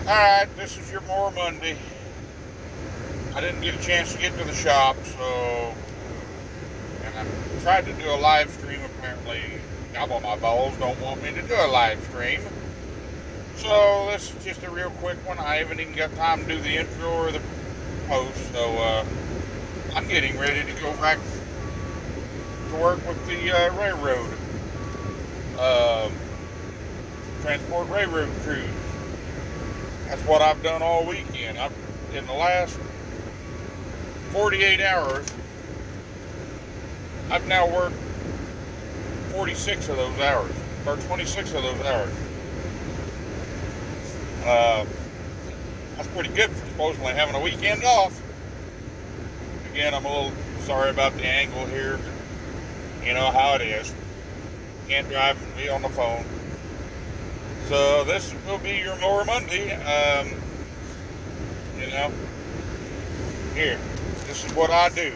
Alright, this is your Mower Monday. I didn't get a chance to get to the shop, and I tried to do a live stream. Apparently, Gobble My Balls don't want me to do a live stream. So, this is just a real quick one. I haven't even got time to do the intro or the post, so I'm getting ready to go back to work with the railroad, transport railroad crews. That's what I've done all weekend. In the last 48 hours, I've now worked 46 of those hours, or 26 of those hours. That's pretty good for supposedly having a weekend off. Again, I'm a little sorry about the angle here, but you know how it is. Can't drive and be on the phone. So this will be your Mower Monday. Here, this is what I do.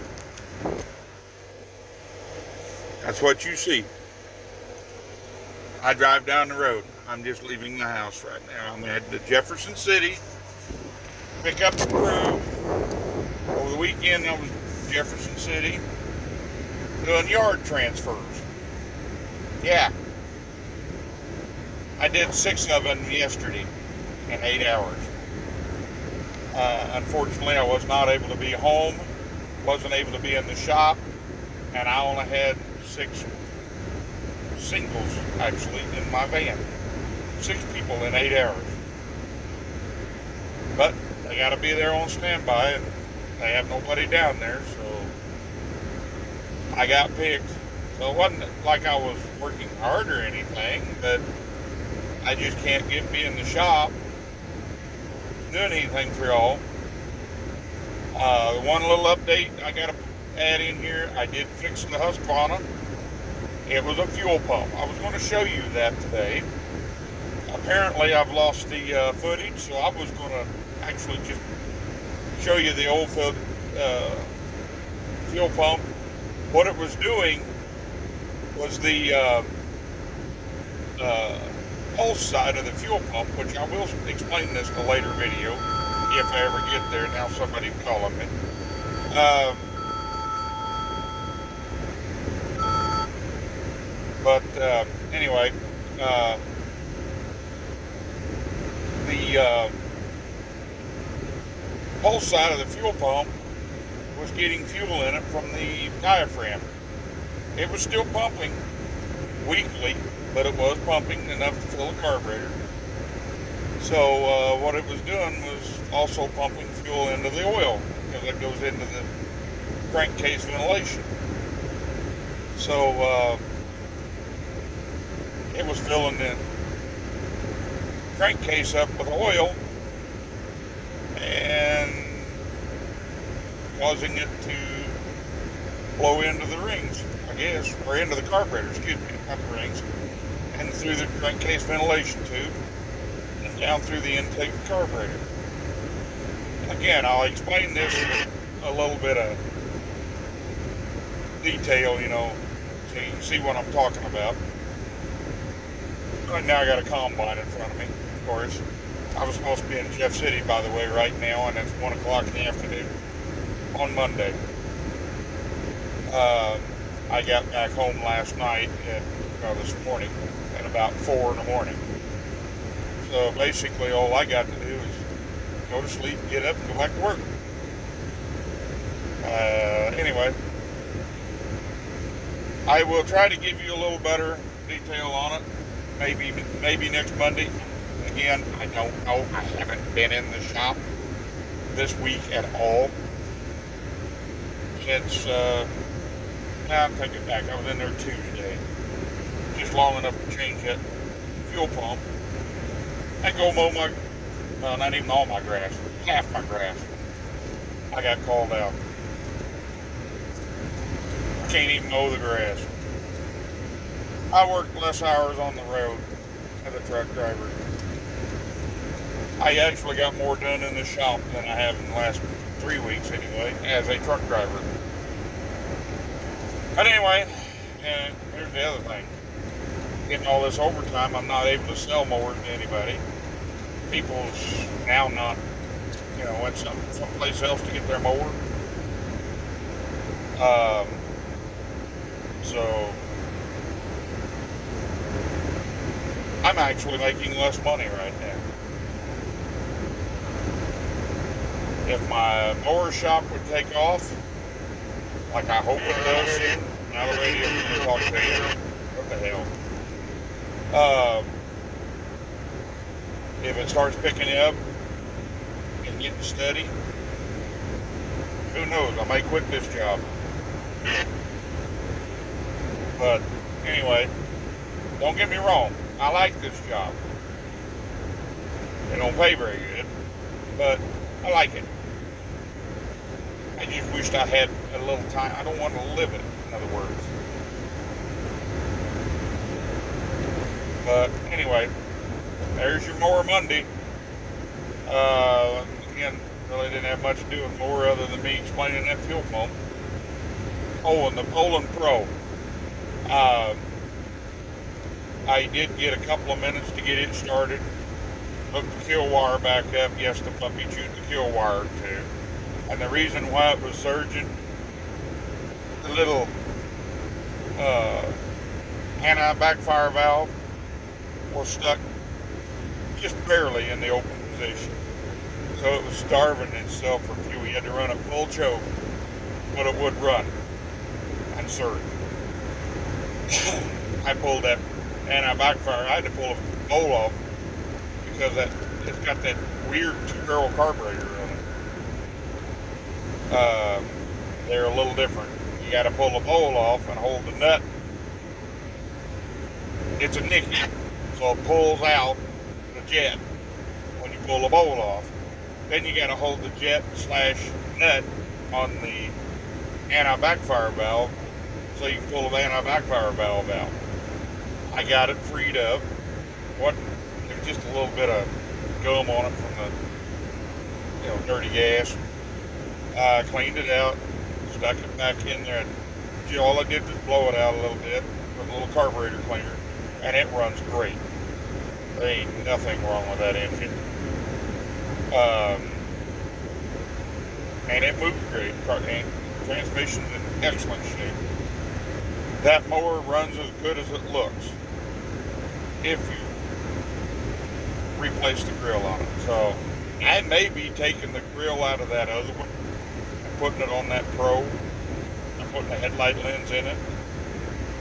That's what you see. I drive down the road. I'm just leaving the house right now. I'm heading to Jefferson City, pick up the crew. Over the weekend, I was in Jefferson City doing yard transfers. Yeah. I did 6 of them yesterday in 8 hours. Unfortunately, I was not able to be home, wasn't able to be in the shop, and I only had 6 singles, actually, in my van. 6 people in 8 hours. But they got to be there on standby, and they have nobody down there, so I got picked. So it wasn't like I was working hard or anything, but I just can't be in the shop doing anything for y'all. One little update I got to add in here. I did fix the Husqvarna. It was a fuel pump. I was going to show you that today. Apparently, I've lost the footage, so I was going to actually just show you the old fuel pump. What it was doing was the pulse side of the fuel pump, which I will explain this in a later video if I ever get there. Now somebody calling me. Anyway, the pulse side of the fuel pump was getting fuel in it from the diaphragm. It was still pumping weekly, but it was pumping enough to fill the carburetor. So what it was doing was also pumping fuel into the oil, because it goes into the crankcase ventilation. So it was filling the crankcase up with oil and causing it to blow into the rings, I guess, or into the carburetor, excuse me, not the rings, and through the crankcase ventilation tube and down through the intake of the carburetor. Again, I'll explain this in a little bit of detail, so you can see what I'm talking about. Right now I got a combine in front of me, of course. I was supposed to be in Jeff City, by the way, right now, and it's 1 o'clock in the afternoon on Monday. I got back home last night, this morning, at about 4 in the morning. So basically all I got to do is go to sleep, get up, and go back to work. Anyway, I will try to give you a little better detail on it. Maybe next Monday. Again, I don't know. I haven't been in the shop this week at all since. I'll take it back. I was in there Tuesday, just long enough to change that fuel pump. I go mow not even all my grass, half my grass. I got called out. I can't even mow the grass. I worked less hours on the road as a truck driver. I actually got more done in the shop than I have in the last 3 weeks anyway, as a truck driver. But anyway, and here's the other thing. Getting all this overtime, I'm not able to sell mowers to anybody. people's now not, went someplace else to get their mower. So I'm actually making less money right now. If my mower shop would take off, like I hope it does soon, now the radio's going to talk to you. What the hell? If it starts picking up and getting steady, who knows? I may quit this job. But anyway, don't get me wrong. I like this job. They don't pay very good, but I like it. I just wished I had a little time. I don't want to live it, in other words. But anyway, there's your Mower Monday. Again, really didn't have much to do with mower other than me explaining that fuel pump. Oh, and the Poland Pro. I did get a couple of minutes to get it started. Hooked the kill wire back up. Yes, the puppy chewed the kill wire too. And the reason why it was surging, the little anti-backfire valve was stuck just barely in the open position. So it was starving itself for fuel. You had to run it full choke, but it would run and surge. I pulled that anti-backfire. I had to pull a bowl off because it's got that weird two-barrel carburetor on it. They're a little different. You got to pull the bowl off and hold the nut. It's a nicky, so it pulls out the jet when you pull the bowl off. Then you got to hold the jet / nut on the anti-backfire valve so you can pull the anti-backfire valve out. I got it freed up. There's just a little bit of gum on it from the dirty gas. I cleaned it out, stuck it back in there. All I did was blow it out a little bit with a little carburetor cleaner, and it runs great. There ain't nothing wrong with that engine. And it moves great. Transmission's in excellent shape. That mower runs as good as it looks if you replace the grill on it. So I may be taking the grill out of that other one and putting it on that Pro. I'm putting a headlight lens in it.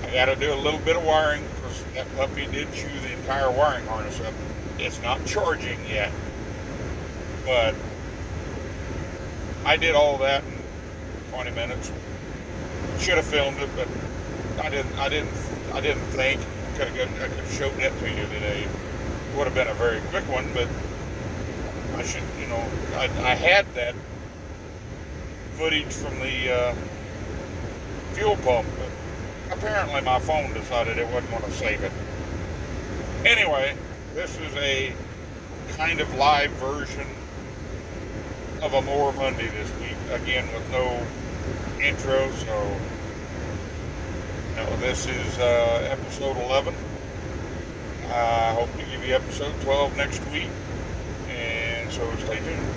I got to do a little bit of wiring because that puppy did chew the entire wiring harness up. It's not charging yet, but I did all that in 20 minutes. Should have filmed it, but I didn't think. I could have showed that to you today. It would have been a very quick one, but I should, I had that footage from the fuel pump, but apparently my phone decided it wasn't going to save it. Anyway, this is a kind of live version of a Mower Monday this week, again with no intro, so this is episode 11. I hope to give you episode 12 next week, and so stay tuned.